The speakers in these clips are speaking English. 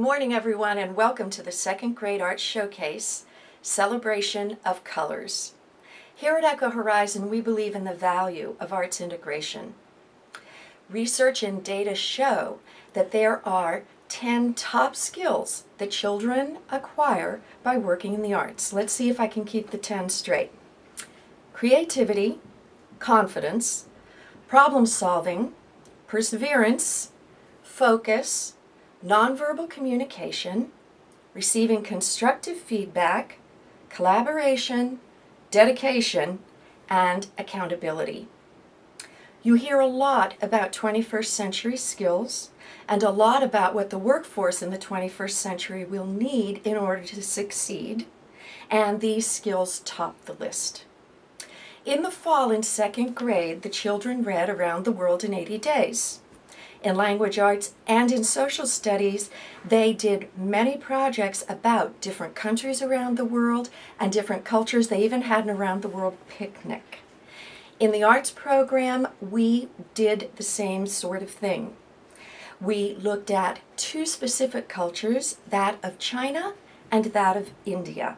morning, everyone, and welcome to the Second Grade Art Showcase, Celebration of Colors. Here at Echo Horizon, we believe in the value of arts integration. Research and data show that there are 10 top skills that children acquire by working in the arts. Let's see if I can keep the 10 straight. Creativity, confidence, problem solving, perseverance, focus, nonverbal communication, receiving constructive feedback, collaboration, dedication, and accountability. You hear a lot about 21st century skills and a lot about what the workforce in the 21st century will need in order to succeed, and these skills top the list. In the fall in second grade, the children read Around the World in 80 Days. In language arts and in social studies, they did many projects about different countries around the world and different cultures. They even had an Around the World picnic. In the arts program, we did the same sort of thing. We looked at two specific cultures, that of China and that of India.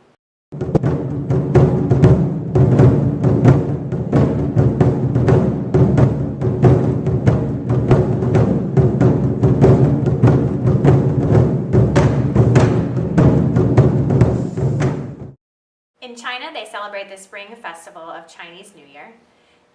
In China, they celebrate the Spring Festival of Chinese New Year,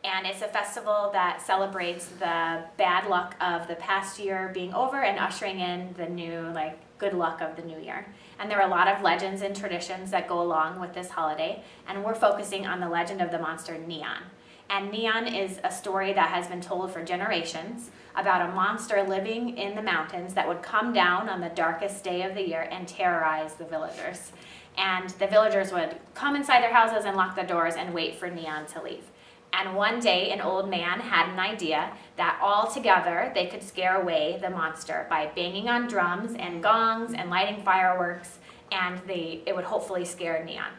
and it's a festival that celebrates the bad luck of the past year being over and ushering in the new, good luck of the new year. And there are a lot of legends and traditions that go along with this holiday, and we're focusing on the legend of the monster Neon. And Neon is a story that has been told for generations about a monster living in the mountains that would come down on the darkest day of the year and terrorize the villagers. And the villagers would come inside their houses and lock the doors and wait for Neon to leave. And one day, an old man had an idea that all together they could scare away the monster by banging on drums and gongs and lighting fireworks, and it would hopefully scare Neon.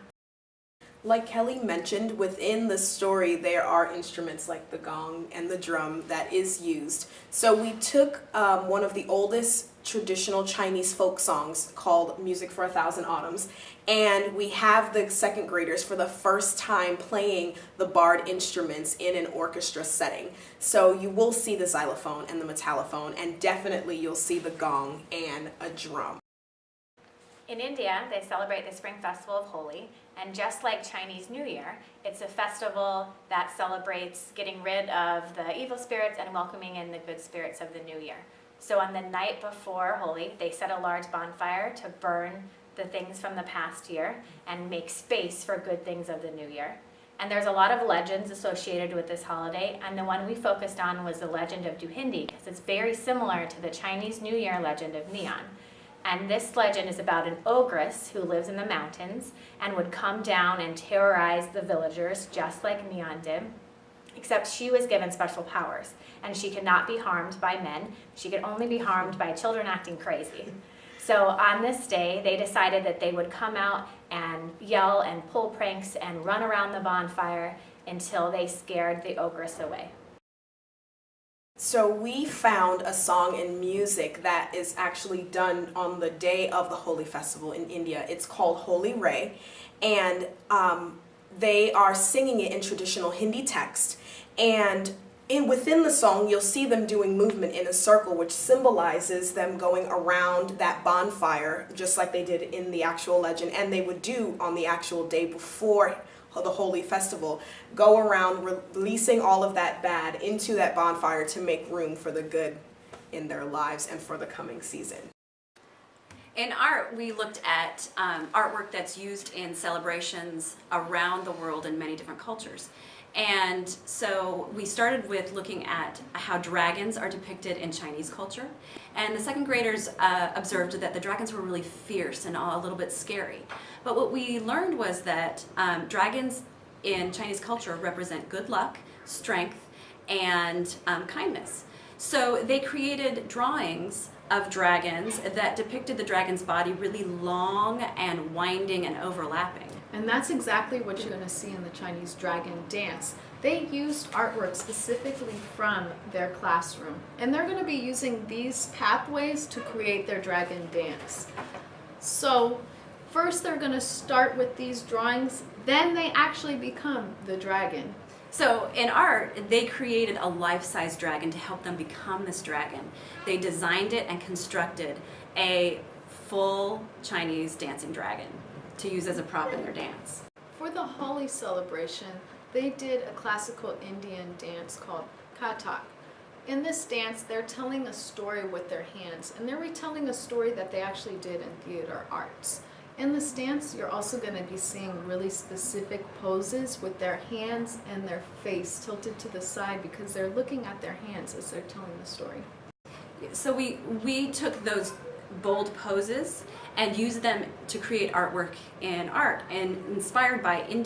Like Kelly mentioned, within the story there are instruments like the gong and the drum that is used. So we took one of the oldest traditional Chinese folk songs called Music for 1,000 Autumns, and we have the second graders for the first time playing the barred instruments in an orchestra setting. So you will see the xylophone and the metallophone, and definitely you'll see the gong and a drum. In India, they celebrate the Spring Festival of Holi, and just like Chinese New Year, it's a festival that celebrates getting rid of the evil spirits and welcoming in the good spirits of the new year. So on the night before Holi, they set a large bonfire to burn the things from the past year and make space for good things of the new year. And there's a lot of legends associated with this holiday, and the one we focused on was the legend of Duhindi, because it's very similar to the Chinese New Year legend of Neon. And this legend is about an ogress who lives in the mountains and would come down and terrorize the villagers just like Neon did, except she was given special powers, and she could not be harmed by men. She could only be harmed by children acting crazy. So on this day, they decided that they would come out and yell and pull pranks and run around the bonfire until they scared the ogress away. So we found a song and music that is actually done on the day of the Holi festival in India. It's called Holi Ray, and they are singing it in traditional Hindi text. And within the song, you'll see them doing movement in a circle, which symbolizes them going around that bonfire, just like they did in the actual legend, and they would do on the actual day before the Holi festival, go around releasing all of that bad into that bonfire to make room for the good in their lives and for the coming season. In art, we looked at artwork that's used in celebrations around the world in many different cultures. And so we started with looking at how dragons are depicted in Chinese culture. And the second graders observed that the dragons were really fierce and a little bit scary. But what we learned was that dragons in Chinese culture represent good luck, strength, and kindness. So they created drawings of dragons that depicted the dragon's body really long and winding and overlapping. And that's exactly what you're going to see in the Chinese dragon dance. They used artwork specifically from their classroom, and they're going to be using these pathways to create their dragon dance. So first they're going to start with these drawings, then they actually become the dragon. So in art, they created a life-size dragon to help them become this dragon. They designed it and constructed a full Chinese dancing dragon to use as a prop in their dance. For the Holi celebration, they did a classical Indian dance called Kathak. In this dance, they're telling a story with their hands, and they're retelling a story that they actually did in theater arts. In this dance, you're also going to be seeing really specific poses with their hands and their face tilted to the side because they're looking at their hands as they're telling the story. So we took those bold poses and used them to create artwork in art, and inspired by an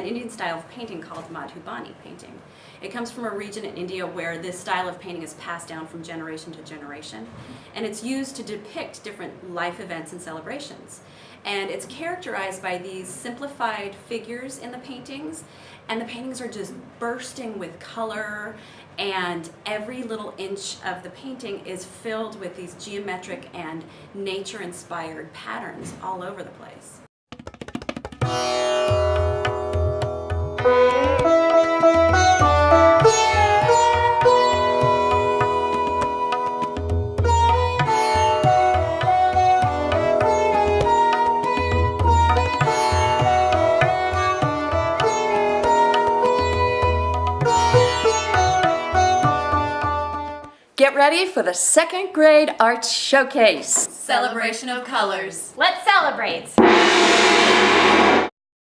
Indian style of painting called Madhubani painting. It comes from a region in India where this style of painting is passed down from generation to generation, and it's used to depict different life events and celebrations. And it's characterized by these simplified figures in the paintings, and the paintings are just bursting with color, and every little inch of the painting is filled with these geometric and nature-inspired patterns all over the place. Get ready for the second grade art showcase. Celebration of colors. Let's celebrate!